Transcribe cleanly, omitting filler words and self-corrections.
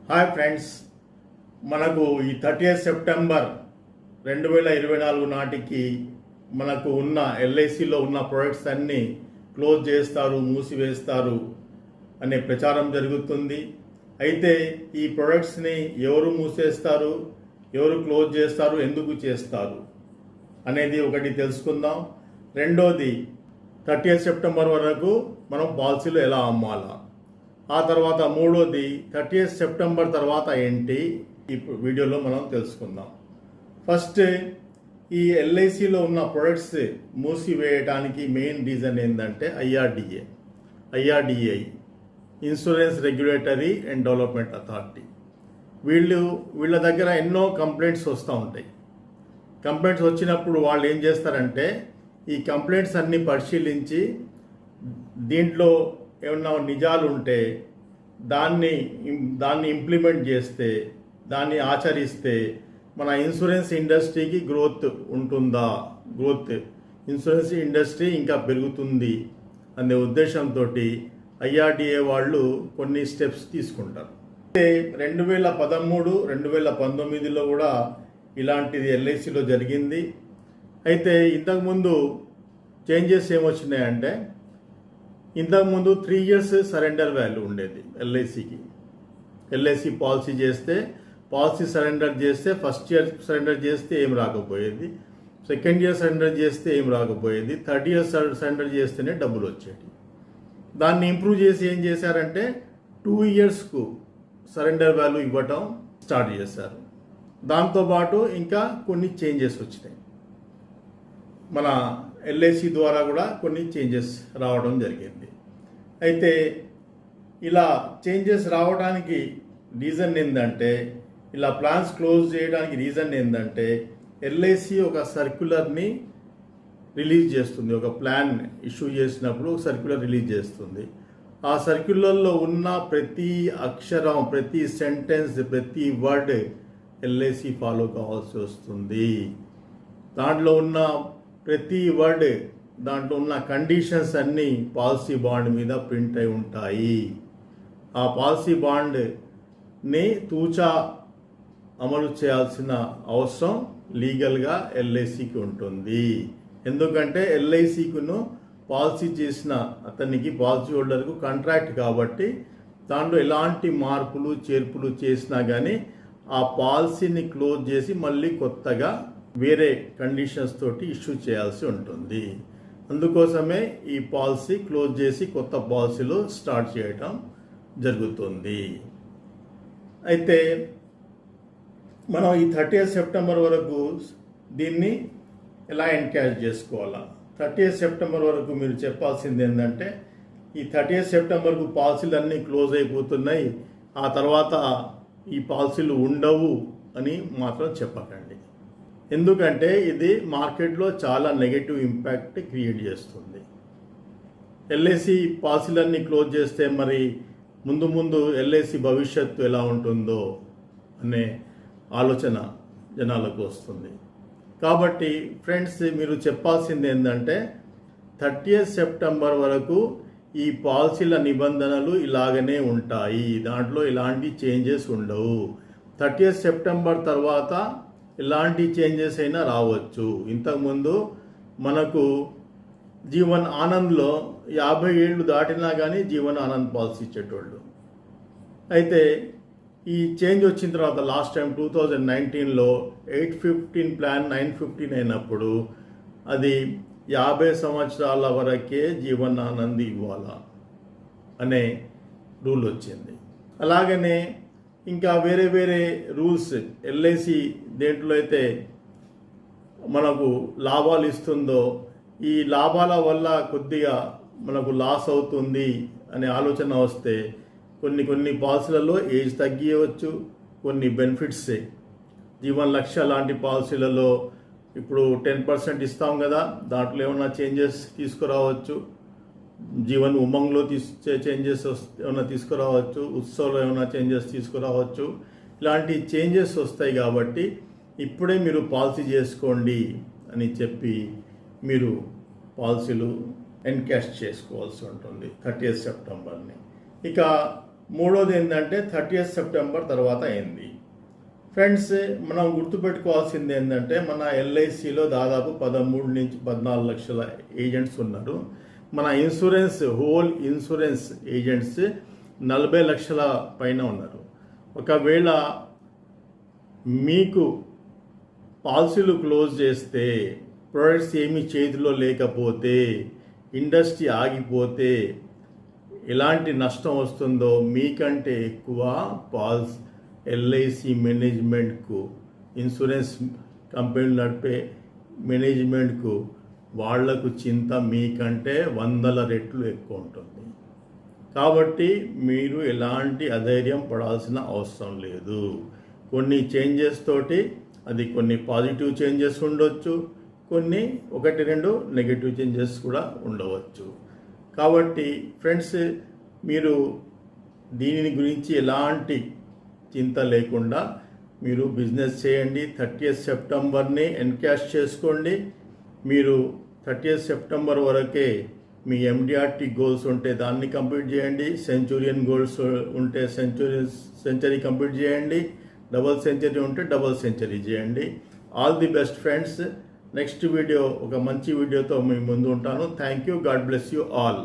Hi friends, మనకు ఈ 30th September 2024 నాటికి మనకు ఉన్న ఎల్ఐసిలో ఉన్న ప్రొడక్ట్స్ అన్నీ క్లోజ్ చేస్తారు, మూసివేస్తారు అనే ప్రచారం జరుగుతుంది. అయితే ఈ ప్రొడక్ట్స్ని ఎవరు మూసేస్తారు, ఎవరు క్లోజ్ చేస్తారు, ఎందుకు చేస్తారు అనేది ఒకటి తెలుసుకుందాం. రెండోది 30th సెప్టెంబర్ వరకు మనం పాలసీలు ఎలా అమ్మాలా, ఆ తర్వాత మూడోది 30th సెప్టెంబర్ తర్వాత ఏంటి ఈ వీడియోలో మనం తెలుసుకుందాం. ఫస్ట్, ఈ ఎల్ఐసిలో ఉన్న ప్రొడక్ట్స్ మూసివేయడానికి మెయిన్ రీజన్ ఏంటంటే IRDA insurance regulatory and development authority. వీళ్ళ దగ్గర ఎన్నో కంప్లైంట్స్ వస్తూ ఉంటాయి. కంప్లైంట్స్ వచ్చినప్పుడు వాళ్ళు ఏం చేస్తారంటే ఈ కంప్లైంట్స్ అన్నీ పరిశీలించి దీంట్లో ఏమన్నా నిజాలు ఉంటే దాన్ని ఇంప్లిమెంట్ చేస్తే, దాన్ని ఆచరిస్తే మన ఇన్సూరెన్స్ ఇండస్ట్రీకి గ్రోత్ ఉంటుందా, ఇన్సూరెన్స్ ఇండస్ట్రీ ఇంకా పెరుగుతుంది అనే ఉద్దేశంతో ఐఆర్డిఏ వాళ్ళు కొన్ని స్టెప్స్ తీసుకుంటారు. అయితే 2013, 2019లో కూడా ఇలాంటిది ఎల్ఐసిలో జరిగింది. అయితే ఇంతకుముందు చేంజెస్ ఏమొచ్చినాయంటే, ఇంతకుముందు 3 years సరెండర్ వాల్యూ ఉండేది ఎల్ఐసికి. ఎల్ఐసి పాలసీ చేస్తే, పాలసీ సరెండర్ చేస్తే, ఫస్ట్ ఇయర్ సరెండర్ చేస్తే ఏం రాకపోయేది, సెకండ్ ఇయర్ సరెండర్ చేస్తే ఏం రాకపోయేది, థర్డ్ ఇయర్ సరెండర్ చేస్తేనే డబ్బులు వచ్చేవి. దాన్ని ఇంప్రూవ్ చేసి ఏం చేశారంటే 2 yearsకు సరెండర్ వాల్యూ ఇవ్వటం స్టార్ట్ చేశారు. దాంతోపాటు ఇంకా కొన్ని చేంజెస్ వచ్చినాయి. మన ఎల్ఐసి ద్వారా కూడా కొన్ని చేంజెస్ రావడం జరిగింది. అయితే ఇలా చేంజెస్ రావడానికి రీజన్ ఏంటంటే, ఇలా ప్లాన్స్ క్లోజ్ చేయడానికి రీజన్ ఏంటంటే, ఎల్ఐసి ఒక సర్క్యులర్ని రిలీజ్ చేస్తుంది. ఒక ప్లాన్ ఇష్యూ చేసినప్పుడు సర్క్యులర్ రిలీజ్ చేస్తుంది. ఆ సర్క్యులర్లో ఉన్న ప్రతి అక్షరం, ప్రతి సెంటెన్స్, ప్రతి వర్డ్ ఎల్ఐసి ఫాలో కావాల్సి వస్తుంది. దాంట్లో ఉన్న ప్రతి వర్డ్, దాంట్లో ఉన్న కండిషన్స్ అన్నీ పాలసీ బాండ్ మీద ప్రింట్ అయి ఉంటాయి. ఆ పాలసీ బాండ్ని తూచా అమలు చేయాల్సిన అవసరం లీగల్గా ఎల్ఐసికి ఉంటుంది. ఎందుకంటే ఎల్ఐసికును పాలసీ చేసిన అతనికి, పాలసీ హోల్డర్కు కాంట్రాక్ట్ కాబట్టి దాంట్లో ఎలాంటి మార్పులు చేర్పులు చేసినా కానీ ఆ పాలసీని క్లోజ్ చేసి మళ్ళీ కొత్తగా వేరే కండిషన్స్ తోటి ఇష్యూ చేయాల్సి ఉంటుంది. అందుకోసమే ఈ పాలసీ క్లోజ్ చేసి కొత్త పాలసీలు స్టార్ట్ చేయటం జరుగుతుంది. అయితే మనం ఈ 30th సెప్టెంబర్ వరకు దీన్ని ఎలా ఎన్కాష్ చేసుకోవాలా, 30th సెప్టెంబర్ వరకు మీరు చెప్పాల్సింది ఏంటంటే, ఈ 30th సెప్టెంబర్కు పాలసీలు అన్నీ క్లోజ్ అయిపోతున్నాయి, ఆ తర్వాత ఈ పాలసీలు ఉండవు అని మాత్రం చెప్పకండి. ఎందుకంటే ఇది మార్కెట్లో చాలా నెగటివ్ ఇంపాక్ట్ క్రియేట్ చేస్తుంది. ఎల్ఐసి పాలసీలన్నీ క్లోజ్ చేస్తే మరి ముందు ఎల్ఐసి భవిష్యత్తు ఎలా ఉంటుందో అనే ఆలోచన జనాలకు వస్తుంది. కాబట్టి ఫ్రెండ్స్, మీరు చెప్పాల్సింది ఏంటంటే 30th సెప్టెంబర్ వరకు ఈ పాలసీల నిబంధనలు ఇలాగనే ఉంటాయి, దాంట్లో ఎలాంటి చేంజెస్ ఉండవు. 30th సెప్టెంబర్ తర్వాత ఎలాంటి చేంజెస్ అయినా రావచ్చు. ఇంతకుముందు మనకు జీవన్ ఆనంద్లో 50 ఏళ్ళు దాటినా కానీ జీవన్ ఆనంద్ పాలసీ ఇచ్చేటోళ్ళు. అయితే ఈ చేంజ్ వచ్చిన తర్వాత లాస్ట్ టైం 2019లో 815 ప్లాన్ 915 అయినప్పుడు అది 50 సంవత్సరాల వరకే జీవన్ ఆనంద్ ఇవ్వాలా అనే రూల్ వచ్చింది. అలాగనే ఇంకా వేరే రూల్స్ ఎల్ఐసి దేంట్లో అయితే మనకు లాభాలు ఇస్తుందో, ఈ లాభాల వల్ల కొద్దిగా మనకు లాస్ అవుతుంది అనే ఆలోచన వస్తే కొన్ని పాలసీలలో ఏజ్ తగ్గియవచ్చు. కొన్ని బెనిఫిట్స్, జీవన్ లక్ష్య లాంటి పాలసీలలో ఇప్పుడు 10% ఇస్తాం కదా, దాంట్లో ఏమైనా చేంజెస్ తీసుకురావచ్చు. జీవన్ ఉమంగ్లో చేంజెస్ ఏమైనా తీసుకురావచ్చు, ఉత్సవ్లో ఏమైనా చేంజెస్ తీసుకురావచ్చు. ఇలాంటి చేంజెస్ వస్తాయి కాబట్టి ఇప్పుడే మీరు పాలసీ చేసుకోండి అని చెప్పి మీరు పాలసీలు ఎన్కాష్ చేసుకోవాల్సి ఉంటుంది 30th సెప్టెంబర్ని. ఇక మూడోది ఏంటంటే 30th సెప్టెంబర్ తర్వాత అయింది. ఫ్రెండ్స్, మనం గుర్తుపెట్టుకోవాల్సింది ఏంటంటే మన ఎల్ఐసిలో దాదాపు 13 నుంచి 14 లక్షల ఏజెంట్స్ ఉన్నారు. మన హోల్ ఇన్సూరెన్స్ ఏజెంట్స్ 40 లక్షల పైన ఉన్నారు. ఒకవేళ మీకు పాలసీలు క్లోజ్ చేస్తే, ప్రొడక్ట్స్ ఏమీ చేతిలో లేకపోతే, ఇండస్ట్రీ ఆగిపోతే ఎలాంటి నష్టం వస్తుందో మీకంటే ఎక్కువ ఎల్ఐసి మేనేజ్మెంట్కు, ఇన్సూరెన్స్ కంపెనీలు నడిపే మేనేజ్మెంట్కు వాళ్లకు చింత మీకంటే 100 రెట్లు ఎక్కువ ఉంటుంది. కాబట్టి మీరు ఎలాంటి అధైర్యం పడాల్సిన అవసరం లేదు. కొన్ని చేంజెస్ తోటి అది కొన్ని పాజిటివ్ చేంజెస్ ఉండొచ్చు, కొన్ని 1-2 నెగిటివ్ చేంజెస్ కూడా ఉండవచ్చు. కాబట్టి ఫ్రెండ్స్, మీరు దీని గురించి ఎలాంటి చింత లేకుండా మీరు బిజినెస్ చేయండి. 30th సెప్టెంబర్ని ఎన్కాష్ చేసుకోండి. మీరు 30th సెప్టెంబర్ వరకే మీ ఎండిఆర్టీ గోల్స్ ఉంటే దాన్ని కంప్లీట్ చేయండి. సెంచురియన్ గోల్స్ ఉంటే సెంచరీ కంప్లీట్ చేయండి. డబుల్ సెంచరీ ఉంటే డబుల్ సెంచరీ చేయండి. All the best friends. Next video ఒక మంచి వీడియోతో మీ ముందు ఉంటాను. Thank you. God bless you all.